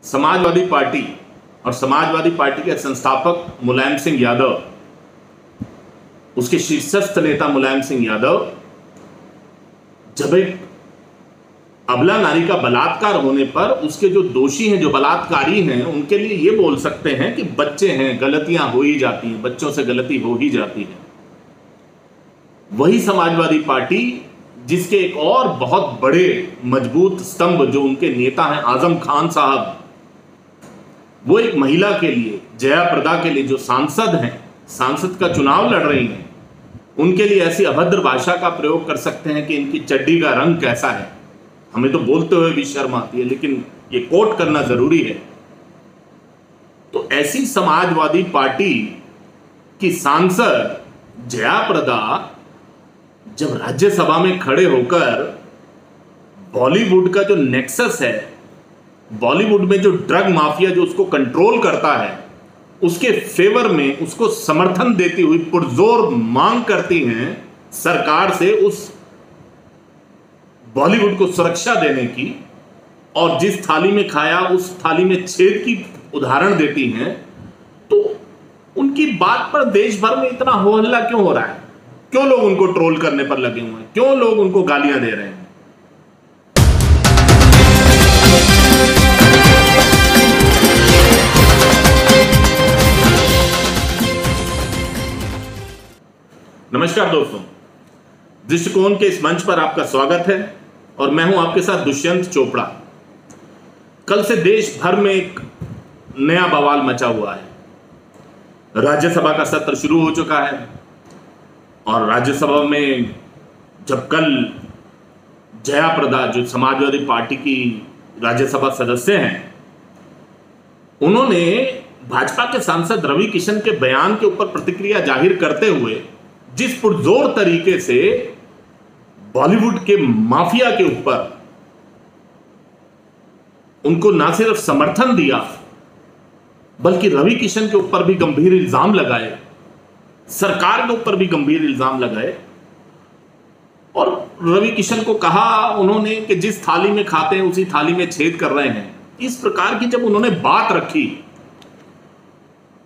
Samajwadi party और Samajwadi party के संस्थापक मुलायम सिंह यादव, उसके शीर्षस्थ नेता मुलायम सिंह यादव, जब एक अबला नारी का बलात्कार होने पर उसके जो दोषी हैं, जो बलात्कारी हैं, उनके लिए ये बोल सकते हैं कि बच्चे हैं, गलतियां हो ही जाती हैं, बच्चों से गलती हो ही जाती है। वही समाजवादी पार्टी जिसके एक और बहुत बड़े मजबूत स्तंभ जो उनके नेता हैं आजम खान साहब, वो एक महिला के लिए, जया प्रदा के लिए जो सांसद हैं, सांसद का चुनाव लड़ रही हैं, उनके लिए ऐसी अभद्र भाषा का प्रयोग कर सकते हैं कि इनकी चड्डी का रंग कैसा है। हमें तो बोलते हुए भी शर्म आती है, लेकिन ये कोट करना जरूरी है। तो ऐसी समाजवादी पार्टी की सांसद जया प्रदा जब राज्यसभा में खड़े होकर बॉलीवुड का जो नेक्सस है, बॉलीवुड में जो ड्रग माफिया जो उसको कंट्रोल करता है, उसके फेवर में उसको समर्थन देती हुई पुरजोर मांग करती हैं सरकार से उस बॉलीवुड को सुरक्षा देने की, और जिस थाली में खाया उस थाली में छेद की उदाहरण देती हैं। तो उनकी बात पर देश भर में इतना हो हल्ला क्यों हो रहा है? क्यों लोग उनको ट्रोल करने पर लगे हुए हैं? क्यों लोग उनको गालियां दे रहे हैं? नमस्कार दोस्तों, दृष्टिकोण के इस मंच पर आपका स्वागत है और मैं हूं आपके साथ दुष्यंत चोपड़ा। कल से देश भर में एक नया बवाल मचा हुआ है। राज्यसभा का सत्र शुरू हो चुका है और राज्यसभा में जब कल जया प्रदा, जो समाजवादी पार्टी की राज्यसभा सदस्य हैं, उन्होंने भाजपा के सांसद रवि किशन के बयान के ऊपर प्रतिक्रिया जाहिर करते हुए जिस पुरजोर तरीके से बॉलीवुड के माफिया के ऊपर उनको ना सिर्फ समर्थन दिया बल्कि रवि किशन के ऊपर भी गंभीर इल्जाम लगाए, सरकार के ऊपर भी गंभीर इल्जाम लगाए, और रवि किशन को कहा उन्होंने कि जिस थाली में खाते हैं उसी थाली में छेद कर रहे हैं। इस प्रकार की जब उन्होंने बात रखी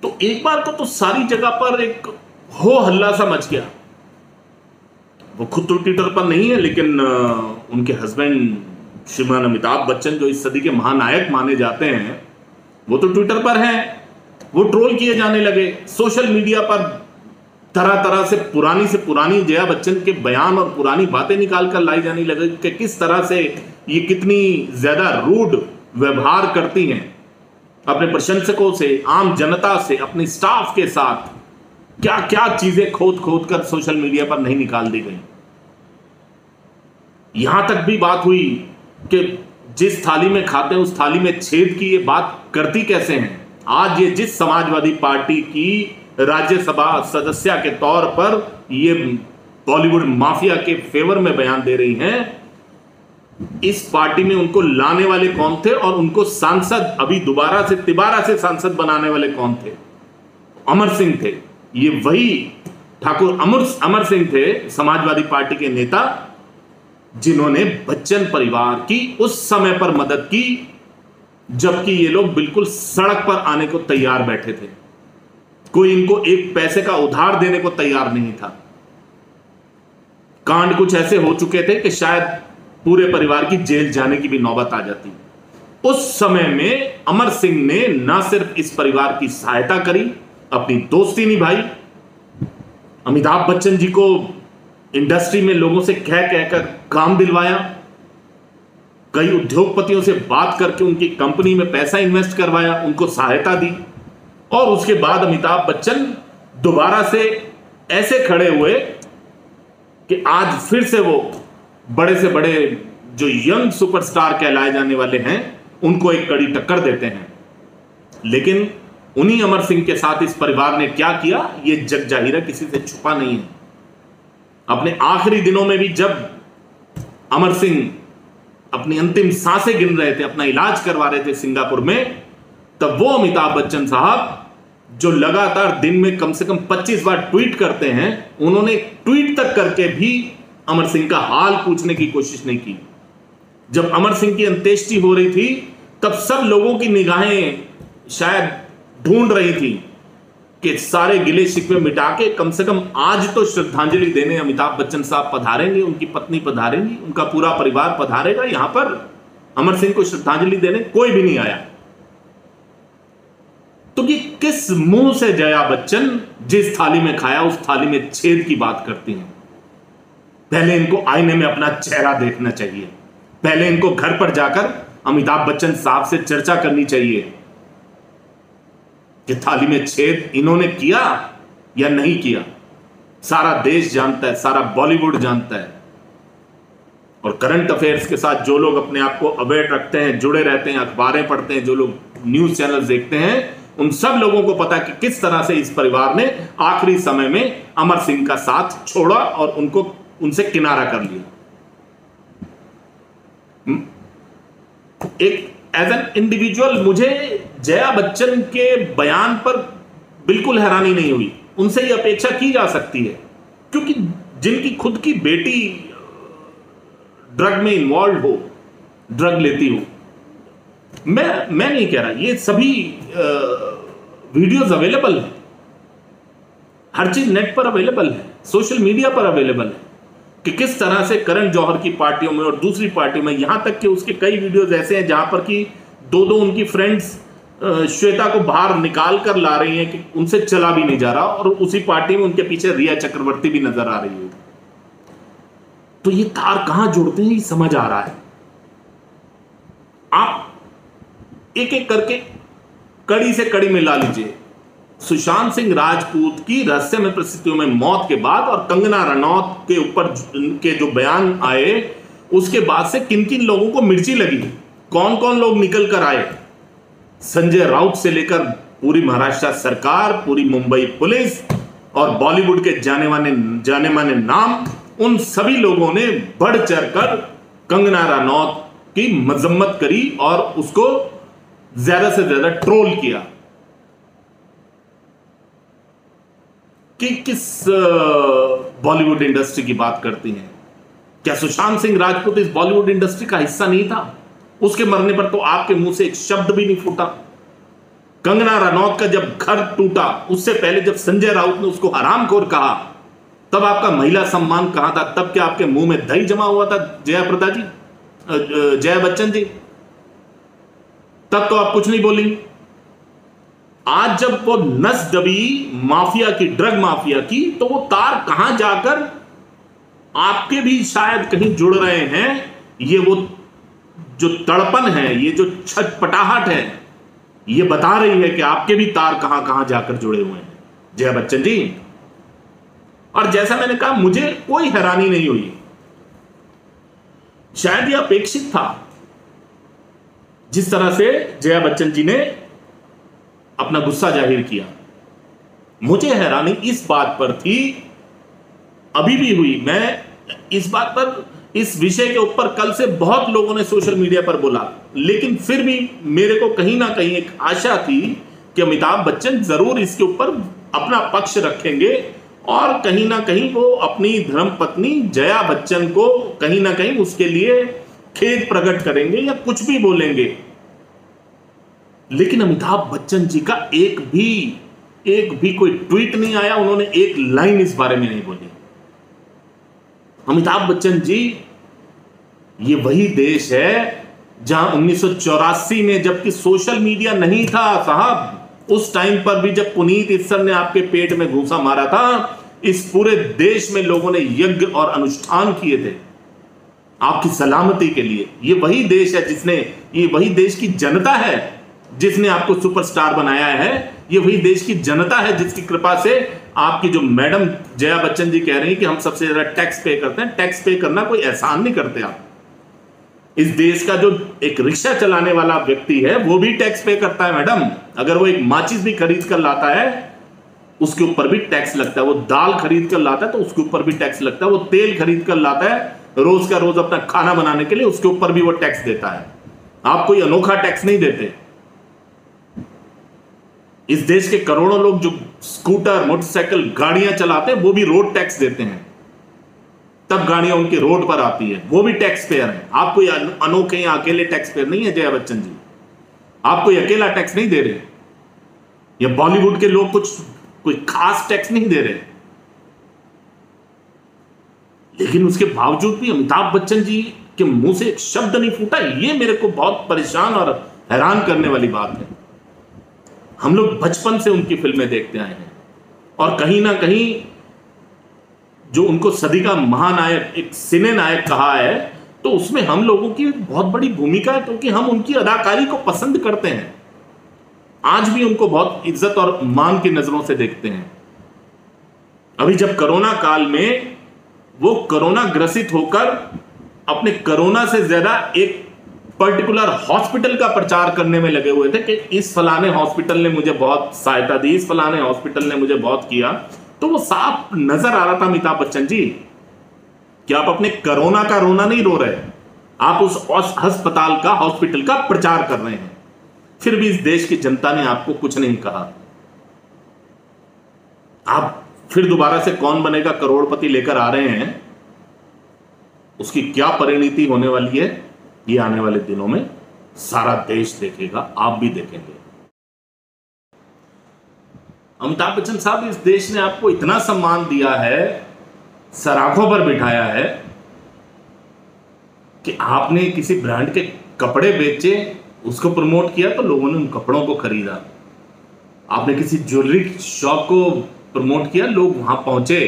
तो एक बार को तो सारी जगह पर एक हो हल्ला सा मच गया। वो खुद तो ट्विटर पर नहीं है, लेकिन उनके हस्बैंड श्रीमान अमिताभ बच्चन, जो इस सदी के महानायक माने जाते हैं, वो तो ट्विटर पर हैं। वो ट्रोल किए जाने लगे। सोशल मीडिया पर तरह तरह से पुरानी जया बच्चन के बयान और पुरानी बातें निकाल कर लाई जाने लगे कि किस तरह से ये कितनी ज्यादा रूड व्यवहार करती हैं अपने प्रशंसकों से, आम जनता से, अपने स्टाफ के साथ। क्या क्या चीजें खोद खोद कर सोशल मीडिया पर नहीं निकाल दी गई। यहां तक भी बात हुई कि जिस थाली में खाते हैं उस थाली में छेद की ये बात करती कैसे हैं। आज ये जिस समाजवादी पार्टी की राज्यसभा सदस्य के तौर पर ये बॉलीवुड माफिया के फेवर में बयान दे रही हैं, इस पार्टी में उनको लाने वाले कौन थे और उनको सांसद अभी तिबारा से सांसद बनाने वाले कौन थे? अमर सिंह थे। ये वही ठाकुर अमर सिंह थे, समाजवादी पार्टी के नेता, जिन्होंने बच्चन परिवार की उस समय पर मदद की जबकि ये लोग बिल्कुल सड़क पर आने को तैयार बैठे थे। कोई इनको एक पैसे का उधार देने को तैयार नहीं था। कांड कुछ ऐसे हो चुके थे कि शायद पूरे परिवार की जेल जाने की भी नौबत आ जाती। उस समय में अमर सिंह ने ना सिर्फ इस परिवार की सहायता करी, अपनी दोस्ती निभाई, अमिताभ बच्चन जी को इंडस्ट्री में लोगों से कह कहकर काम दिलवाया, कई उद्योगपतियों से बात करके उनकी कंपनी में पैसा इन्वेस्ट करवाया, उनको सहायता दी, और उसके बाद अमिताभ बच्चन दोबारा से ऐसे खड़े हुए कि आज फिर से वो बड़े से बड़े जो यंग सुपरस्टार कहलाए जाने वाले हैं उनको एक कड़ी टक्कर देते हैं। लेकिन उन्हीं अमर सिंह के साथ इस परिवार ने क्या किया, ये जग जाहिर है, किसी से छुपा नहीं है। अपने आखिरी दिनों में भी जब अमर सिंह अपनी अंतिम सांसें गिन रहे थे, अपना इलाज करवा रहे थे सिंगापुर में, तब वो अमिताभ बच्चन साहब, जो लगातार दिन में कम से कम 25 बार ट्वीट करते हैं, उन्होंने ट्वीट तक करके भी अमर सिंह का हाल पूछने की कोशिश नहीं की। जब अमर सिंह की अंत्येष्टि हो रही थी तब सब लोगों की निगाहें शायद ढूंढ रही थी कि सारे गिले शिकवे मिटा के कम से कम आज तो श्रद्धांजलि देने अमिताभ बच्चन साहब पधारेंगे, उनकी पत्नी पधारेंगी, उनका पूरा परिवार पधारेगा यहां पर अमर सिंह को श्रद्धांजलि देने। कोई भी नहीं आया। तो ये किस मुंह से जया बच्चन जिस थाली में खाया उस थाली में छेद की बात करती हैं? पहले इनको आईने में अपना चेहरा देखना चाहिए। पहले इनको घर पर जाकर अमिताभ बच्चन साहब से चर्चा करनी चाहिए कि थाली में छेद इन्होंने किया या नहीं किया। सारा देश जानता है, सारा बॉलीवुड जानता है। और करंट अफेयर्स के साथ जो लोग अपने आप को अवेयर रखते हैं, जुड़े रहते हैं, अखबारें पढ़ते हैं, जो लोग न्यूज चैनल देखते हैं, उन सब लोगों को पता कि किस तरह से इस परिवार ने आखिरी समय में अमर सिंह का साथ छोड़ा और उनसे किनारा कर लिया। एक एज एन इंडिविजुअल मुझे जया बच्चन के बयान पर बिल्कुल हैरानी नहीं हुई। उनसे ये अपेक्षा की जा सकती है क्योंकि जिनकी खुद की बेटी ड्रग में इन्वॉल्व हो, ड्रग लेती हो, मैं नहीं कह रहा, ये सभी वीडियोस अवेलेबल है, हर चीज नेट पर अवेलेबल है, सोशल मीडिया पर अवेलेबल है कि किस तरह से करण जौहर की पार्टियों में और दूसरी पार्टियों में, यहां तक कि उसके कई वीडियोस ऐसे हैं जहां पर कि दो उनकी फ्रेंड्स श्वेता को बाहर निकाल कर ला रही हैं कि उनसे चला भी नहीं जा रहा, और उसी पार्टी में उनके पीछे रिया चक्रवर्ती भी नजर आ रही है। तो ये तार कहां जुड़ते हैं ये समझ आ रहा है। आप एक एक करके कड़ी से कड़ी मिला लीजिए। सुशांत सिंह राजपूत की रहस्यमय परिस्थितियों में मौत के बाद और कंगना रनौत के ऊपर के जो बयान आए उसके बाद से किन किन लोगों को मिर्ची लगी, कौन कौन लोग निकल कर आए, संजय राउत से लेकर पूरी महाराष्ट्र सरकार, पूरी मुंबई पुलिस और बॉलीवुड के जाने माने नाम, उन सभी लोगों ने बढ़ चढ़कर कंगना रनौत की मजम्मत करी और उसको ज्यादा से ज्यादा ट्रोल किया कि किस बॉलीवुड इंडस्ट्री की बात करती हैं। क्या सुशांत सिंह राजपूत इस बॉलीवुड इंडस्ट्री का हिस्सा नहीं था? उसके मरने पर तो आपके मुंह से एक शब्द भी नहीं फूटा। कंगना रनौत का जब घर टूटा उससे पहले जब संजय राउत ने उसको हरामखोर कहा तब आपका महिला सम्मान कहां था? तब क्या आपके मुंह में दही जमा हुआ था जया बच्चन जी? तब तो आप कुछ नहीं बोली। आज जब वो नस दबी माफिया की, ड्रग माफिया की, तो वो तार कहां जाकर आपके भी शायद कहीं जुड़ रहे हैं। ये वो जो तड़पन है, ये जो छटपटाहट है, ये बता रही है कि आपके भी तार कहां कहां जाकर जुड़े हुए हैं जया बच्चन जी। और जैसा मैंने कहा, मुझे कोई हैरानी नहीं हुई। शायद यह अपेक्षित था जिस तरह से जया बच्चन जी ने अपना गुस्सा जाहिर किया। मुझे हैरानी इस बात पर थी, अभी भी हुई। मैं इस बात पर, इस विषय के ऊपर कल से बहुत लोगों ने सोशल मीडिया पर बोला, लेकिन फिर भी मेरे को कहीं ना कहीं एक आशा थी कि अमिताभ बच्चन जरूर इसके ऊपर अपना पक्ष रखेंगे और कहीं ना कहीं वो अपनी धर्मपत्नी जया बच्चन को कहीं ना कहीं उसके लिए खेद प्रकट करेंगे या कुछ भी बोलेंगे। लेकिन अमिताभ बच्चन जी का एक भी कोई ट्वीट नहीं आया, उन्होंने एक लाइन इस बारे में नहीं बोली। अमिताभ बच्चन जी, ये वही देश है जहां 1984 में, जबकि सोशल मीडिया नहीं था साहब, उस टाइम पर भी जब पुनीत इस्सर ने आपके पेट में घूंसा मारा था, इस पूरे देश में लोगों ने यज्ञ और अनुष्ठान किए थे आपकी सलामती के लिए। ये वही देश है ये वही देश की जनता है जिसने आपको सुपरस्टार बनाया है। ये वही देश की जनता है जिसकी कृपा से आपकी जो मैडम जया बच्चन जी कह रही हैं कि हम सबसे ज्यादा टैक्स पे करते हैं। टैक्स पे करना कोई एहसान नहीं करते आप। इस देश का जो एक रिक्शा चलाने वाला व्यक्ति है वो भी टैक्स पे करता है मैडम। अगर वो एक माचिस भी खरीद कर लाता है उसके ऊपर भी टैक्स लगता है। वो दाल खरीद कर लाता है तो उसके ऊपर भी टैक्स लगता है। वो तेल खरीद कर लाता है रोज का रोज अपना खाना बनाने के लिए, उसके ऊपर भी वो टैक्स देता है। आप कोई अनोखा टैक्स नहीं देते। इस देश के करोड़ों लोग जो स्कूटर, मोटरसाइकिल, गाड़ियां चलाते हैं वो भी रोड टैक्स देते हैं, तब गाड़ियां उनकी रोड पर आती है। वो भी टैक्स पेयर है। आप कोई अनोखे या अकेले टैक्स पेयर नहीं है जया बच्चन जी। आप कोई अकेला टैक्स नहीं दे रहे, या बॉलीवुड के लोग कुछ कोई खास टैक्स नहीं दे रहे, लेकिन उसके बावजूद भी अमिताभ बच्चन जी के मुंह से एक शब्द नहीं फूटा। ये मेरे को बहुत परेशान और हैरान करने वाली बात है। हम लोग बचपन से उनकी फिल्में देखते आए हैं, और कहीं ना कहीं जो उनको सदी का महानायक, एक सिने नायक कहा है, तो उसमें हम लोगों की बहुत बड़ी भूमिका है, क्योंकि हम उनकी अदाकारी को पसंद करते हैं। आज भी उनको बहुत इज्जत और मान की नजरों से देखते हैं। अभी जब कोरोना काल में वो कोरोना ग्रसित होकर अपने कोरोना से ज्यादा एक पर्टिकुलर हॉस्पिटल का प्रचार करने में लगे हुए थे कि इस फलाने हॉस्पिटल ने मुझे बहुत सहायता दी, इस फलाने हॉस्पिटल ने मुझे बहुत किया, तो वो साफ नजर आ रहा था अमिताभ बच्चन जी कि आप अपने कोरोना का रोना नहीं रो रहे, आप उस अस्पताल का, हॉस्पिटल का प्रचार कर रहे हैं। फिर भी इस देश की जनता ने आपको कुछ नहीं कहा। आप फिर दोबारा से कौन बनेगा करोड़पति लेकर आ रहे हैं, उसकी क्या परिणति होने वाली है ये आने वाले दिनों में सारा देश देखेगा, आप भी देखेंगे। अमिताभ बच्चन साहब, इस देश ने आपको इतना सम्मान दिया है, सराखों पर बिठाया है कि आपने किसी ब्रांड के कपड़े बेचे, उसको प्रमोट किया तो लोगों ने उन कपड़ों को खरीदा। आपने किसी ज्वेलरी शॉप को प्रमोट किया, लोग वहां पहुंचे।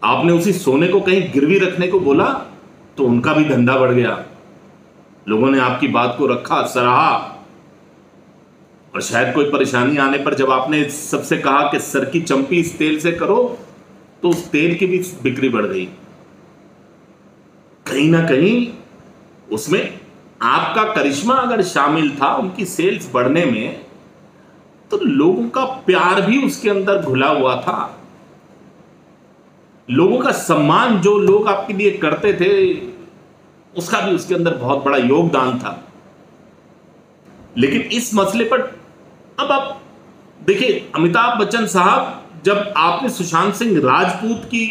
आपने उसी सोने को कहीं गिरवी रखने को बोला तो उनका भी धंधा बढ़ गया। लोगों ने आपकी बात को रखा, सराहा, और शायद कोई परेशानी आने पर जब आपने सबसे कहा कि सर की चंपी इस तेल से करो, तो उस तेल की भी बिक्री बढ़ गई। कहीं ना कहीं उसमें आपका करिश्मा अगर शामिल था उनकी सेल्स बढ़ने में, तो लोगों का प्यार भी उसके अंदर घुला हुआ था। लोगों का सम्मान जो लोग आपके लिए करते थे, उसका भी उसके अंदर बहुत बड़ा योगदान था। लेकिन इस मसले पर अब आप देखिए, अमिताभ बच्चन साहब, जब आपने सुशांत सिंह राजपूत की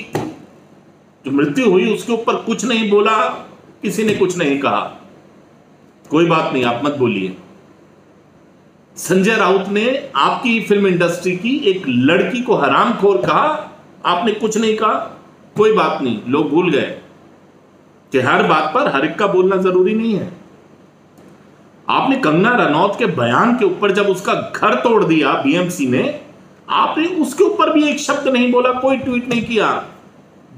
जो मृत्यु हुई उसके ऊपर कुछ नहीं बोला, किसी ने कुछ नहीं कहा, कोई बात नहीं, आप मत बोलिए। संजय राउत ने आपकी फिल्म इंडस्ट्री की एक लड़की को हरामखोर कहा, आपने कुछ नहीं कहा, कोई बात नहीं, लोग भूल गए कि हर बात पर हर एक का बोलना जरूरी नहीं है। आपने कंगना रनौत के बयान के ऊपर जब उसका घर तोड़ दिया बीएमसी ने, आपने उसके ऊपर भी एक शब्द नहीं बोला, कोई ट्वीट नहीं किया।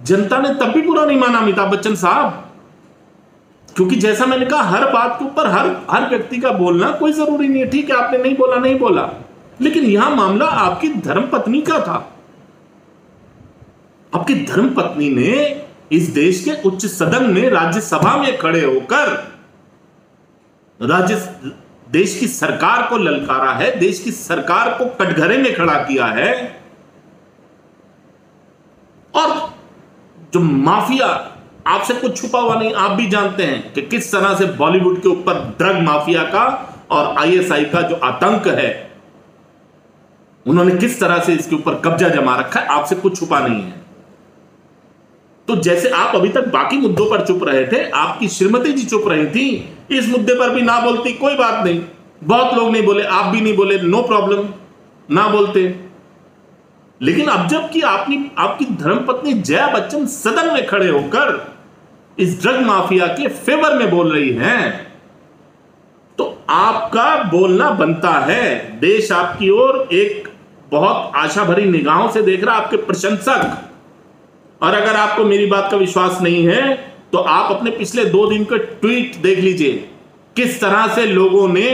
जनता ने तब भी बुरा नहीं माना अमिताभ बच्चन साहब, क्योंकि जैसा मैंने कहा, हर बात के ऊपर हर व्यक्ति का बोलना कोई जरूरी नहीं है। ठीक है, आपने नहीं बोला, नहीं बोला, लेकिन यहां मामला आपकी धर्मपत्नी का था। आपकी धर्मपत्नी ने इस देश के उच्च सदन में, राज्यसभा में खड़े होकर देश की सरकार को ललकारा है, देश की सरकार को कटघरे में खड़ा किया है। और जो माफिया, आपसे कुछ छुपा हुआ नहीं, आप भी जानते हैं कि किस तरह से बॉलीवुड के ऊपर ड्रग माफिया का और आईएसआई का जो आतंक है, उन्होंने किस तरह से इसके ऊपर कब्जा जमा रखा है, आपसे कुछ छुपा नहीं है। तो जैसे आप अभी तक बाकी मुद्दों पर चुप रहे थे, आपकी श्रीमती जी चुप रही थी, इस मुद्दे पर भी ना बोलती, कोई बात नहीं, बहुत लोग नहीं बोले, आप भी नहीं बोले, नो प्रॉब्लम, ना बोलते। लेकिन अब जबकि आपकी धर्मपत्नी जया बच्चन सदन में खड़े होकर इस ड्रग माफिया के फेवर में बोल रही हैं, तो आपका बोलना बनता है। देश आपकी ओर एक बहुत आशा भरी निगाहों से देख रहा, आपके प्रशंसक। और अगर आपको मेरी बात का विश्वास नहीं है तो आप अपने पिछले 2 दिन के ट्वीट देख लीजिए, किस तरह से लोगों ने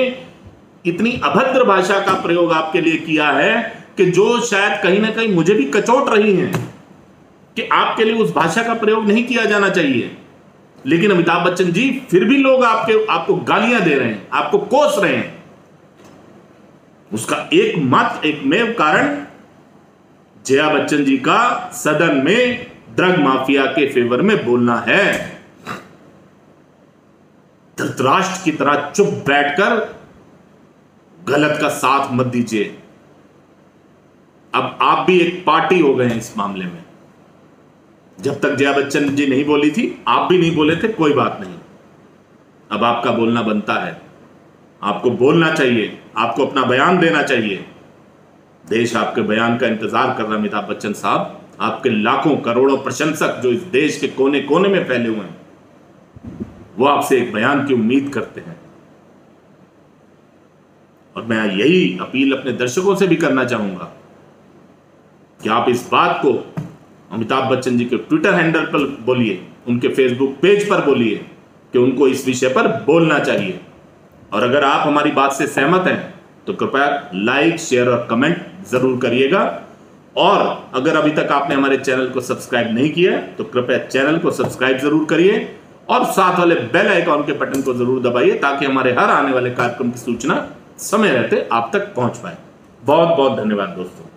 इतनी अभद्र भाषा का प्रयोग आपके लिए किया है कि जो शायद कहीं ना कहीं मुझे भी कचोट रही हैं कि आपके लिए उस भाषा का प्रयोग नहीं किया जाना चाहिए। लेकिन अमिताभ बच्चन जी, फिर भी लोग आपको गालियां दे रहे हैं, आपको कोस रहे हैं। उसका एकमेव कारण जया बच्चन जी का सदन में ड्रग माफिया के फेवर में बोलना है। धृतराष्ट्र की तरह चुप बैठकर गलत का साथ मत दीजिए। अब आप भी एक पार्टी हो गए हैं इस मामले में। जब तक जया बच्चन जी नहीं बोली थी, आप भी नहीं बोले थे, कोई बात नहीं, अब आपका बोलना बनता है। आपको बोलना चाहिए, आपको अपना बयान देना चाहिए। देश आपके बयान का इंतजार कर रहा है अमिताभ बच्चन साहब। आपके लाखों करोड़ों प्रशंसक जो इस देश के कोने कोने में फैले हुए हैं, वो आपसे एक बयान की उम्मीद करते हैं। और मैं यही अपील अपने दर्शकों से भी करना चाहूंगा कि आप इस बात को अमिताभ बच्चन जी के ट्विटर हैंडल पर बोलिए, उनके फेसबुक पेज पर बोलिए कि उनको इस विषय पर बोलना चाहिए। और अगर आप हमारी बात से सहमत हैं तो कृपया लाइक, शेयर और कमेंट जरूर करिएगा। और अगर अभी तक आपने हमारे चैनल को सब्सक्राइब नहीं किया तो कृपया चैनल को सब्सक्राइब जरूर करिए और साथ वाले बेल आइकॉन के बटन को जरूर दबाइए ताकि हमारे हर आने वाले कार्यक्रम की सूचना समय रहते आप तक पहुंच पाए। बहुत बहुत धन्यवाद दोस्तों।